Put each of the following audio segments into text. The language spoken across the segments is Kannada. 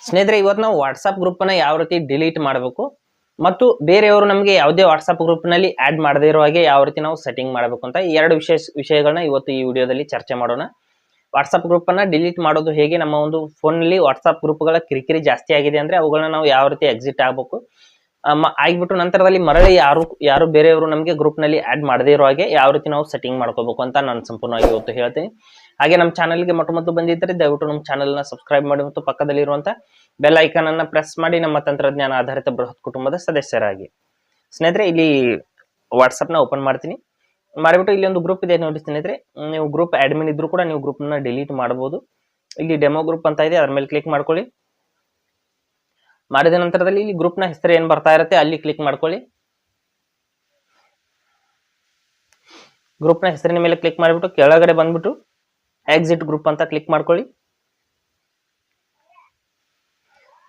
ಸ್ನೇಹಿತರೆ, ಇವತ್ತು ನಾವು ವಾಟ್ಸ್ಆಪ್ ಗ್ರೂಪ್ ಅನ್ನ ಯಾವ ರೀತಿ ಡಿಲೀಟ್ ಮಾಡಬೇಕು ಮತ್ತು ಬೇರೆಯವರು ನಮಗೆ ಯಾವುದೇ ವಾಟ್ಸ್ಆಪ್ ಗ್ರೂಪ್ ನಲ್ಲಿ ಆಡ್ ಮಾಡದೇ ಇರೋ ಹಾಗೆ ಯಾವ ರೀತಿ ನಾವು ಸೆಟ್ಟಿಂಗ್ ಮಾಡಬೇಕು ಅಂತ ಈ ಎರಡು ವಿಷಯಗಳನ್ನ ಇವತ್ತು ಈ ವಿಡಿಯೋದಲ್ಲಿ ಚರ್ಚೆ ಮಾಡೋಣ. ವಾಟ್ಸ್ಆಪ್ ಗ್ರೂಪ್ ಅನ್ನ ಡಿಲೀಟ್ ಮಾಡೋದು ಹೇಗೆ, ನಮ್ಮ ಒಂದು ಫೋನ್ ನಲ್ಲಿ ವಾಟ್ಸ್ಆಪ್ ಗ್ರೂಪ್ಗಳ ಕಿರಿಕಿರಿ ಜಾಸ್ತಿ ಆಗಿದೆ ಅಂದ್ರೆ ಅವುಗಳನ್ನ ನಾವು ಯಾವ ರೀತಿ ಎಕ್ಸಿಟ್ ಆಗಬೇಕು, ಆಗಿಬಿಟ್ಟು ನಂತರದಲ್ಲಿ ಮರಳಿ ಯಾರು ಬೇರೆಯವರು ನಮಗೆ ಗ್ರೂಪ್ ನಲ್ಲಿ ಆಡ್ ಮಾಡದೇ ಇರೋ ಹಾಗೆ ಯಾವ ರೀತಿ ನಾವು ಸೆಟ್ಟಿಂಗ್ ಮಾಡ್ಕೋಬೇಕು ಅಂತ ನಾನು ಸಂಪೂರ್ಣವಾಗಿ ಇವತ್ತು ಹೇಳ್ತೀನಿ. ಹಾಗೆ ನಮ್ಮ ಚಾನಲ್ಗೆ ಮೊಟ್ಟ ಬಂದಿದ್ದರೆ ದಯವಿಟ್ಟು ನಮ್ಮ ಚಾನಲ್ ನ ಸಬ್ಸ್ಕ್ರೈಬ್ ಮಾಡಿ ಮತ್ತು ಪಕ್ಕದಲ್ಲಿರುವಂತಹ ಬೆಲ್ ಐಕಾನ್ ಅನ್ನ ಪ್ರೆಸ್ ಮಾಡಿ ನಮ್ಮ ತಂತ್ರಜ್ಞಾನ ಆಧಾರಿತ ಬೃಹತ್ ಕುಟುಂಬದ ಸದಸ್ಯರಾಗಿ. ಸ್ನೇಹಿತರೆ, ಇಲ್ಲಿ ವಾಟ್ಸ್ಆಪ್ ನ ಓಪನ್ ಮಾಡ್ತೀನಿ. ಮಾಡಿಬಿಟ್ಟು ಇಲ್ಲಿ ಒಂದು ಗ್ರೂಪ್ ಇದೆ ನೋಡಿ ಸ್ನೇಹಿತರೆ, ನೀವು ಗ್ರೂಪ್ ಅಡ್ಮಿನ್ ಇದ್ರೂ ಕೂಡ ನೀವು ಗ್ರೂಪ್ ನ ಡಿಲೀಟ್ ಮಾಡಬಹುದು. ಇಲ್ಲಿ ಡೆಮೋ ಗ್ರೂಪ್ ಅಂತ ಇದೆ, ಅದ್ರ ಮೇಲೆ ಕ್ಲಿಕ್ ಮಾಡ್ಕೊಳ್ಳಿ. ಮಾಡಿದ ನಂತರದಲ್ಲಿ ಇಲ್ಲಿ ಗ್ರೂಪ್ ನ ಹೆಸರು ಏನ್ ಬರ್ತಾ ಇರುತ್ತೆ ಅಲ್ಲಿ ಕ್ಲಿಕ್ ಮಾಡ್ಕೊಳ್ಳಿ. ಗ್ರೂಪ್ ನ ಹೆಸರಿನ ಮೇಲೆ ಕ್ಲಿಕ್ ಮಾಡಿಬಿಟ್ಟು ಕೆಳಗಡೆ ಬಂದ್ಬಿಟ್ಟು ಎಕ್ಸಿಟ್ ಗ್ರೂಪ್ ಅಂತ ಕ್ಲಿಕ್ ಮಾಡ್ಕೊಳ್ಳಿ.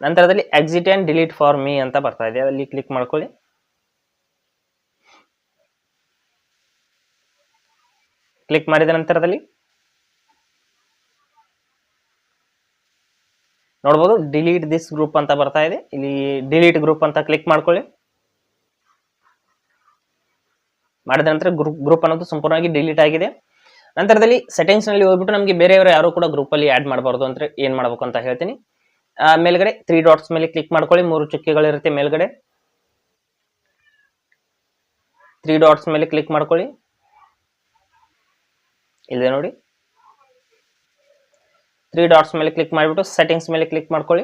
ನಂತರದಲ್ಲಿ exit and delete for me ಅಂತ ಬರ್ತಾ ಇದೆ, ಅಲ್ಲಿ ಕ್ಲಿಕ್ ಮಾಡ್ಕೊಳ್ಳಿ. ಕ್ಲಿಕ್ ಮಾಡಿದ ನಂತರದಲ್ಲಿ ನೋಡಬಹುದು ಡಿಲೀಟ್ ದಿಸ್ ಗ್ರೂಪ್ ಅಂತ ಬರ್ತಾ ಇದೆ, ಇಲ್ಲಿ ಡಿಲೀಟ್ ಗ್ರೂಪ್ ಅಂತ ಕ್ಲಿಕ್ ಮಾಡ್ಕೊಳ್ಳಿ. ಮಾಡಿದ ನಂತರ ಗ್ರೂಪ್ ಅನ್ನೋದು ಸಂಪೂರ್ಣವಾಗಿ ಡಿಲೀಟ್ ಆಗಿದೆ. ನಂತರದಲ್ಲಿ ಸೆಟ್ಟಿಂಗ್ಸ್ ನಲ್ಲಿ ಹೋಗ್ಬಿಟ್ಟು ನಮಗೆ ಬೇರೆಯವರು ಯಾರು ಕೂಡ ಗ್ರೂಪ್ ಅಲ್ಲಿ ಆಡ್ ಮಾಡಬಾರ್ದು ಅಂದ್ರೆ ಏನ್ ಮಾಡ್ಬೇಕು ಅಂತ ಹೇಳ್ತೀನಿ. ಮೇಲ್ಗಡೆ 3 ಡಾಟ್ಸ್ ಮೇಲೆ ಕ್ಲಿಕ್ ಮಾಡ್ಕೊಳ್ಳಿ. 3 ಚುಕ್ಕೆಗಳಿರುತ್ತೆ ಮೇಲ್ಗಡೆ, 3 ಡಾಟ್ಸ್ ಮೇಲೆ ಕ್ಲಿಕ್ ಮಾಡ್ಕೊಳ್ಳಿ. ಇದೆ ನೋಡಿ, 3 ಡಾಟ್ಸ್ ಮೇಲೆ ಕ್ಲಿಕ್ ಮಾಡಿಬಿಟ್ಟು ಸೆಟ್ಟಿಂಗ್ಸ್ ಮೇಲೆ ಕ್ಲಿಕ್ ಮಾಡ್ಕೊಳ್ಳಿ.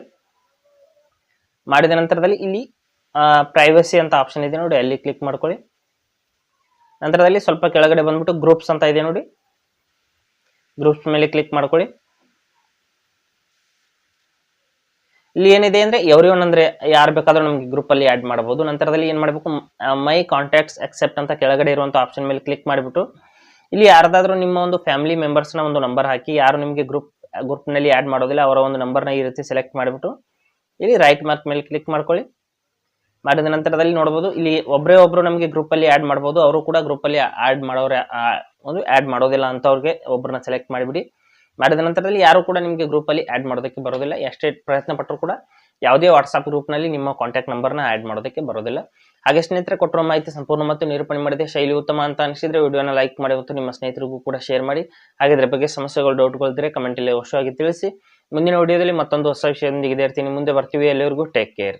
ಮಾಡಿದ ನಂತರದಲ್ಲಿ ಇಲ್ಲಿ ಪ್ರೈವಸಿ ಅಂತ ಆಪ್ಷನ್ ಇದೆ ನೋಡಿ, ಅಲ್ಲಿ ಕ್ಲಿಕ್ ಮಾಡ್ಕೊಳ್ಳಿ. ನಂತರದಲ್ಲಿ ಸ್ವಲ್ಪ ಕೆಳಗಡೆ ಬಂದ್ಬಿಟ್ಟು ಗ್ರೂಪ್ಸ್ ಅಂತ ಇದೆ ನೋಡಿ, ಗ್ರೂಪ್ಸ್ ಮೇಲೆ ಕ್ಲಿಕ್ ಮಾಡ್ಕೊಳ್ಳಿ. ಇಲ್ಲಿ ಏನಿದೆ ಅಂದ್ರೆ ಎವ್ರಿವನ್ ಅಂದ್ರೆ ಯಾರು ಬೇಕಾದ್ರೂ ನಮ್ಗೆ ಗ್ರೂಪ್ ಅಲ್ಲಿ ಆಡ್ ಮಾಡಬಹುದು. ನಂತರದಲ್ಲಿ ಏನ್ ಮಾಡಬೇಕು, ಮೈ ಕಾಂಟ್ಯಾಕ್ಟ್ಸ್ ಅಕ್ಸೆಪ್ಟ್ ಅಂತ ಕೆಳಗಡೆ ಇರುವಂತ ಆಪ್ಷನ್ ಮೇಲೆ ಕ್ಲಿಕ್ ಮಾಡಿಬಿಟ್ಟು ಇಲ್ಲಿ ಯಾರ್ದಾದ್ರೂ ನಿಮ್ಮ ಒಂದು ಫ್ಯಾಮಿಲಿ ಮೆಂಬರ್ಸ್ ನ ಒಂದು ನಂಬರ್ ಹಾಕಿ, ಯಾರು ನಿಮಗೆ ಗ್ರೂಪ್ ನಲ್ಲಿ ಆಡ್ ಮಾಡೋದಿಲ್ಲ ಅವರ ಒಂದು ನಂಬರ್ ನ ಈ ರೀತಿ ಸೆಲೆಕ್ಟ್ ಮಾಡಿಬಿಟ್ಟು ಇಲ್ಲಿ ರೈಟ್ ಮಾರ್ಕ್ ಮೇಲೆ ಕ್ಲಿಕ್ ಮಾಡ್ಕೊಳ್ಳಿ. ಮಾಡಿದ ನಂತರದಲ್ಲಿ ನೋಡಬಹುದು ಇಲ್ಲಿ ಒಬ್ರು ನಮಗೆ ಗ್ರೂಪ್ ಅಲ್ಲಿ ಆಡ್ ಮಾಡಬಹುದು, ಅವರು ಕೂಡ ಗ್ರೂಪ್ ಅಲ್ಲಿ ಆಡ್ ಮಾಡೋದಿಲ್ಲ ಅಂತವ್ರಿಗೆ ಒಬ್ಬರನ್ನ ಸೆಲೆಕ್ಟ್ ಮಾಡಿಬಿಡಿ. ಮಾಡಿದ ನಂತರದಲ್ಲಿ ಯಾರು ಕೂಡ ನಿಮಗೆ ಗ್ರೂಪ್ ಅಲ್ಲಿ ಆಡ್ ಮಾಡೋದಕ್ಕೆ ಬರೋದಿಲ್ಲ, ಎಷ್ಟೇ ಪ್ರಯತ್ನ ಪಟ್ಟರು ಕೂಡ ಯಾವುದೇ ವಾಟ್ಸ್ಆಪ್ ಗ್ರೂಪ್ ನಲ್ಲಿ ನಿಮ್ಮ ಕಾಂಟ್ಯಾಕ್ಟ್ ನಂಬರ್ ನ ಆಡ್ ಮಾಡೋದಕ್ಕೆ ಬರೋದಿಲ್ಲ. ಹಾಗೆ ಸ್ನೇಹಿತರೆ, ಕೊಟ್ಟಿರೋ ಮಾಹಿತಿ ಸಂಪೂರ್ಣ ಮತ್ತು ನಿರೂಪಣೆ ಮಾಡಿದೆ, ಶೈಲಿ ಉತ್ತಮ ಅಂತ ಅನಿಸಿದ್ರೆ ವಿಡಿಯೋನ ಲೈಕ್ ಮಾಡಿ ಮತ್ತು ನಿಮ್ಮ ಸ್ನೇಹಿತರಿಗೂ ಕೂಡ ಶೇರ್ ಮಾಡಿ. ಹಾಗೆ ಇದ್ರ ಬಗ್ಗೆ ಸಮಸ್ಯೆಗಳು ಡೌಟ್ಗಳಿದ್ರೆ ಕಮೆಂಟ್ ಅಲ್ಲಿ ಅವಶ್ಯವಾಗಿ ತಿಳಿಸಿ. ಮುಂದಿನ ವಿಡಿಯೋದಲ್ಲಿ ಮತ್ತೊಂದು ಹೊಸ ವಿಷಯದೊಂದಿಗೆ ಇರ್ತೀನಿ, ಮುಂದೆ ಬರ್ತೀವಿ. ಎಲ್ಲರಿಗೂ ಟೇಕ್ ಕೇರ್.